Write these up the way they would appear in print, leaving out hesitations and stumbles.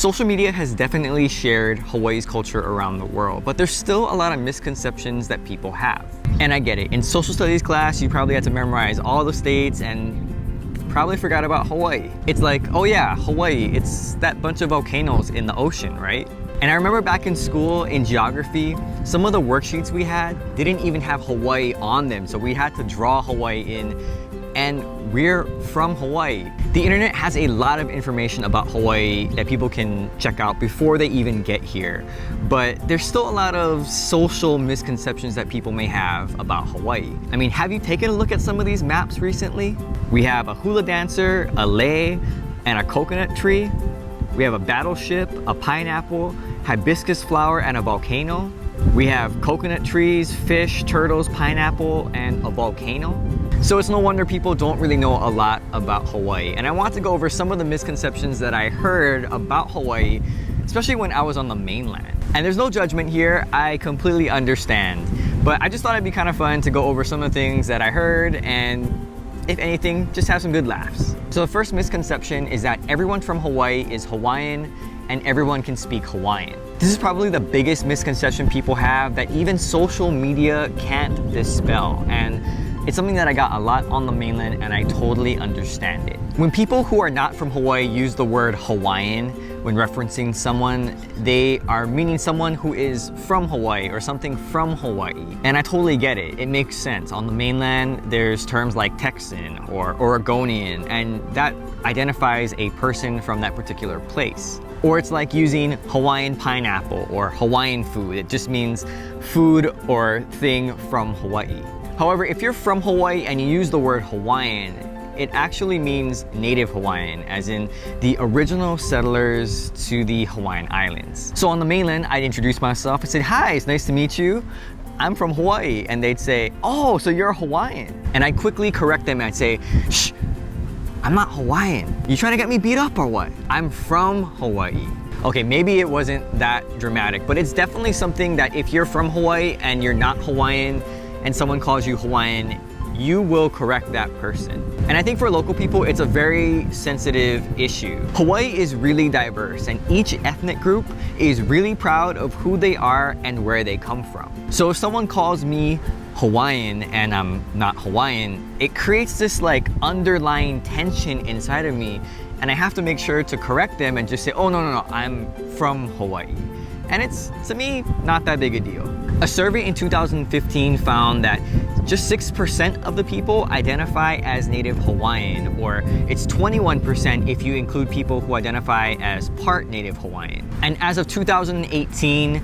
Social media has definitely shared Hawaii's culture around the world, but there's still a lot of misconceptions that people have. And I get it. In social studies class, you probably had to memorize all the states and probably forgot about Hawaii. It's like, oh yeah, Hawaii, it's that bunch of volcanoes in the ocean, right? And I remember back in school in geography, some of the worksheets we had didn't even have Hawaii on them, so we had to draw Hawaii in, and we're from Hawaii. The internet has a lot of information about Hawaii that people can check out before they even get here, but there's still a lot of social misconceptions that people may have about Hawaii. I mean, have you taken a look at some of these maps recently? We have a hula dancer, a lei, and a coconut tree. We have a battleship, a pineapple, hibiscus flower, and a volcano. We have coconut trees, fish, turtles, pineapple, and a volcano. So it's no wonder people don't really know a lot about Hawaii. And I want to go over some of the misconceptions that I heard about Hawaii, especially when I was on the mainland. And there's no judgment here, I completely understand. But I just thought it'd be kind of fun to go over some of the things that I heard and, if anything, just have some good laughs. So the first misconception is that everyone from Hawaii is Hawaiian and everyone can speak Hawaiian. This is probably the biggest misconception people have that even social media can't dispel. And it's something that I got a lot on the mainland, and I totally understand it. When people who are not from Hawaii use the word Hawaiian when referencing someone, they are meaning someone who is from Hawaii or something from Hawaii. And I totally get it. It makes sense. On the mainland, there's terms like Texan or Oregonian, and that identifies a person from that particular place. Or it's like using Hawaiian pineapple or Hawaiian food. It just means food or thing from Hawaii. However, if you're from Hawaii and you use the word Hawaiian, it actually means native Hawaiian, as in the original settlers to the Hawaiian Islands. So on the mainland, I'd introduce myself and say, hi, it's nice to meet you. I'm from Hawaii. And they'd say, oh, so you're a Hawaiian. And I'd quickly correct them and I'd say, shh, I'm not Hawaiian. You trying to get me beat up or what? I'm from Hawaii. Okay, maybe it wasn't that dramatic, but it's definitely something that if you're from Hawaii and you're not Hawaiian, and someone calls you Hawaiian, you will correct that person. And I think for local people, it's a very sensitive issue. Hawaii is really diverse, and each ethnic group is really proud of who they are and where they come from. So if someone calls me Hawaiian and I'm not Hawaiian, it creates this like underlying tension inside of me, and I have to make sure to correct them and just say, oh, no, I'm from Hawaii. And it's, to me, not that big a deal. A survey in 2015 found that just 6% of the people identify as native Hawaiian, or it's 21% if you include people who identify as part native Hawaiian. And as of 2018,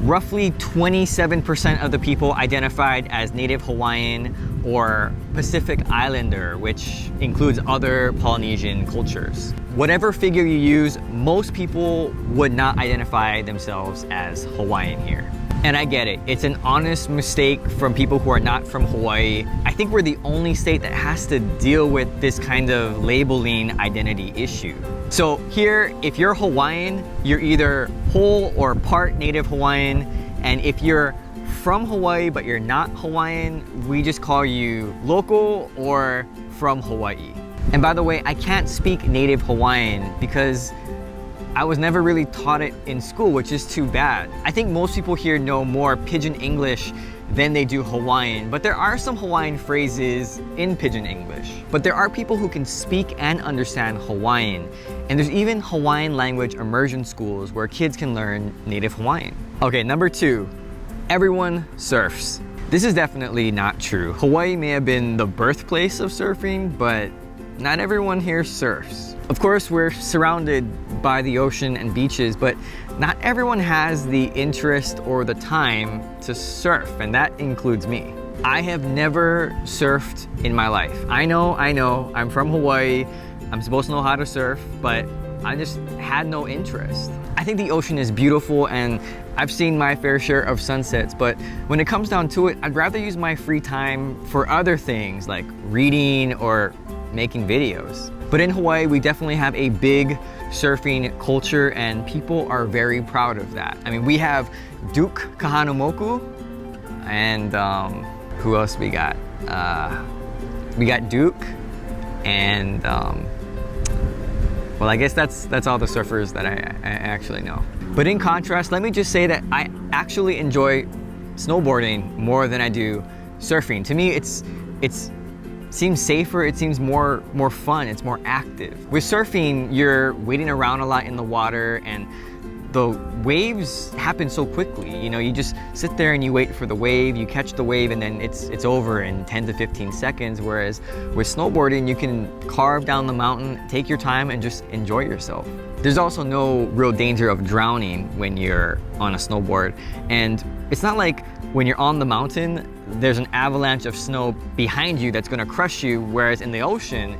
roughly 27% of the people identified as native Hawaiian or Pacific Islander, which includes other Polynesian cultures. Whatever figure you use, most people would not identify themselves as Hawaiian here. And I get it, it's an honest mistake from people who are not from Hawaii. I think we're the only state that has to deal with this kind of labeling identity issue. So here, if you're Hawaiian, you're either whole or part native Hawaiian, and if you're from Hawaii but you're not Hawaiian, we just call you local or from Hawaii. And by the way, I can't speak native Hawaiian because I was never really taught it in school, which is too bad. I think most people here know more Pidgin English than they do Hawaiian, but there are some Hawaiian phrases in Pidgin English. But there are people who can speak and understand Hawaiian, and there's even Hawaiian language immersion schools where kids can learn native Hawaiian. Okay, number 2, everyone surfs. This is definitely not true. Hawaii may have been the birthplace of surfing, but not everyone here surfs. Of course, we're surrounded by the ocean and beaches, but not everyone has the interest or the time to surf, and that includes me. I have never surfed in my life. I know, I'm from Hawaii, I'm supposed to know how to surf, but I just had no interest. I think the ocean is beautiful and I've seen my fair share of sunsets, but when it comes down to it, I'd rather use my free time for other things like reading or making videos. But in Hawaii, we definitely have a big surfing culture and people are very proud of that. I mean, we have Duke Kahanamoku and who else we got? We got Duke and Well, I guess that's all the surfers that I actually know. But in contrast, let me just say that I actually enjoy snowboarding more than I do surfing. To me, it's seems safer, it seems more fun, it's more active. With surfing, you're waiting around a lot in the water and the waves happen so quickly. You know, you just sit there and you wait for the wave, you catch the wave, and then it's over in 10 to 15 seconds. Whereas with snowboarding, you can carve down the mountain, take your time, and just enjoy yourself. There's also no real danger of drowning when you're on a snowboard. And it's not like when you're on the mountain, there's an avalanche of snow behind you that's gonna crush you. Whereas in the ocean,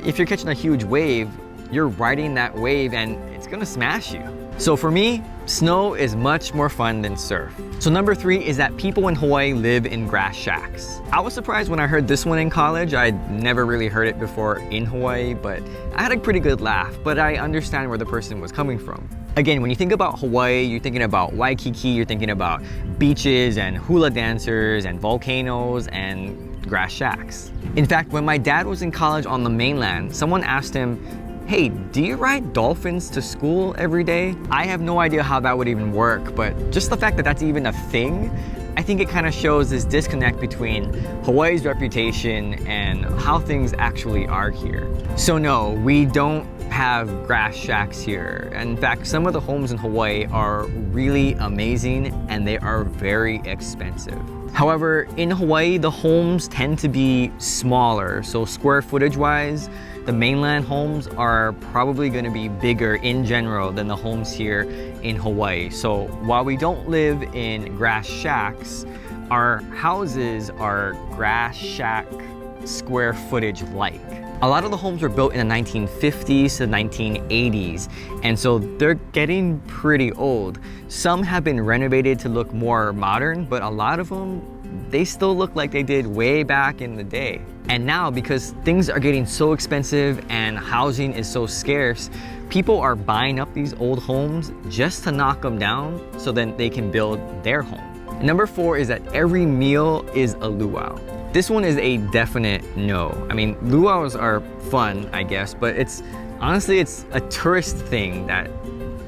if you're catching a huge wave, you're riding that wave and it's gonna smash you. So for me, snow is much more fun than surf. So number 3 is that people in Hawaii live in grass shacks. I was surprised when I heard this one in college. I'd never really heard it before in Hawaii, but I had a pretty good laugh, but I understand where the person was coming from. Again, when you think about Hawaii, you're thinking about Waikiki, you're thinking about beaches and hula dancers and volcanoes and grass shacks. In fact, when my dad was in college on the mainland, someone asked him, "Hey, do you ride dolphins to school every day?" I have no idea how that would even work, but just the fact that that's even a thing, I think it kind of shows this disconnect between Hawaii's reputation and how things actually are here. So no, we don't have grass shacks here. In fact, some of the homes in Hawaii are really amazing and they are very expensive. However, in Hawaii, the homes tend to be smaller. So square footage wise, the mainland homes are probably going to be bigger in general than the homes here in Hawaii. So while we don't live in grass shacks, our houses are grass shack square footage like. A lot of the homes were built in the 1950s to 1980s, and so they're getting pretty old. Some have been renovated to look more modern, but a lot of them, they still look like they did way back in the day. And now, because things are getting so expensive and housing is so scarce, people are buying up these old homes just to knock them down so then they can build their home. Number 4 is that every meal is a luau. This one is a definite no. I mean, luau's are fun, I guess, but honestly, it's a tourist thing that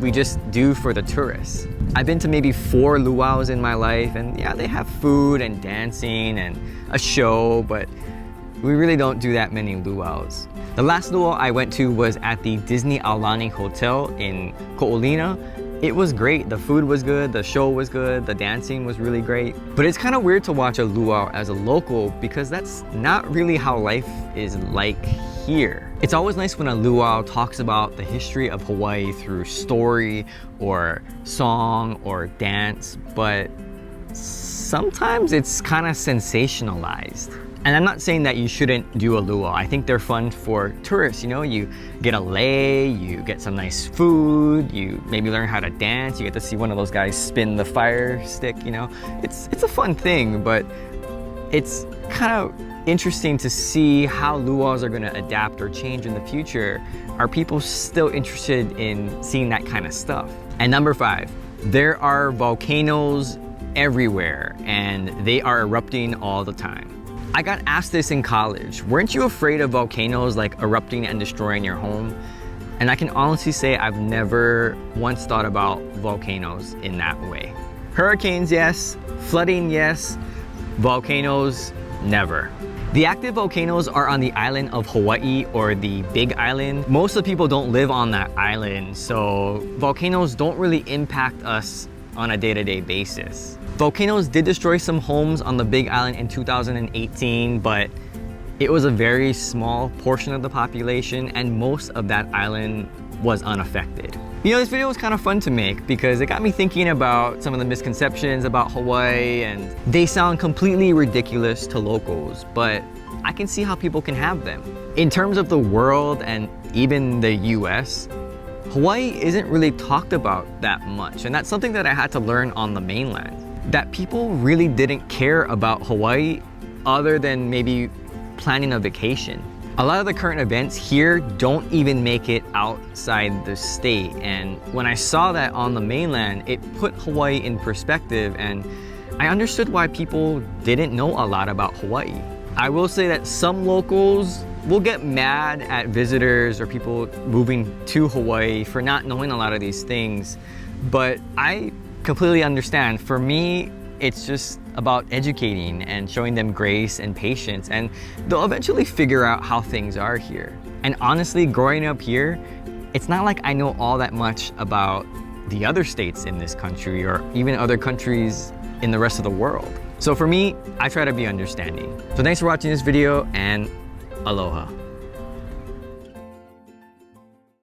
we just do for the tourists. I've been to maybe 4 luau's in my life, and yeah, they have food and dancing and a show, but we really don't do that many luau's. The last luau I went to was at the Disney Aulani Hotel in Ko'olina. It was great. The food was good, the show was good, the dancing was really great. But it's kind of weird to watch a luau as a local because that's not really how life is like here. It's always nice when a luau talks about the history of Hawaii through story or song or dance, but sometimes it's kind of sensationalized. And I'm not saying that you shouldn't do a luau. I think they're fun for tourists, you know? You get a lei, you get some nice food, you maybe learn how to dance, you get to see one of those guys spin the fire stick, you know? It's a fun thing, but it's kind of interesting to see how luau's are gonna adapt or change in the future. Are people still interested in seeing that kind of stuff? And number 5, there are volcanoes everywhere and they are erupting all the time. I got asked this in college. Weren't you afraid of volcanoes like erupting and destroying your home? And I can honestly say I've never once thought about volcanoes in that way. Hurricanes, yes. Flooding, yes. Volcanoes, never. The active volcanoes are on the island of Hawaii, or the Big Island. Most of the people don't live on that island, so volcanoes don't really impact us on a day-to-day basis. Volcanoes did destroy some homes on the Big Island in 2018, but it was a very small portion of the population and most of that island was unaffected. You know, this video was kind of fun to make because it got me thinking about some of the misconceptions about Hawaii, and they sound completely ridiculous to locals, but I can see how people can have them. In terms of the world and even the US, Hawaii isn't really talked about that much, and that's something that I had to learn on the mainland. That people really didn't care about Hawaii other than maybe planning a vacation. A lot of the current events here don't even make it outside the state, and when I saw that on the mainland, it put Hawaii in perspective, and I understood why people didn't know a lot about Hawaii. I will say that some locals we'll get mad at visitors or people moving to Hawaii for not knowing a lot of these things, but I completely understand. For me, it's just about educating and showing them grace and patience, and they'll eventually figure out how things are here. And honestly, growing up here, it's not like I know all that much about the other states in this country or even other countries in the rest of the world. So for me, I try to be understanding. So thanks for watching this video, and aloha.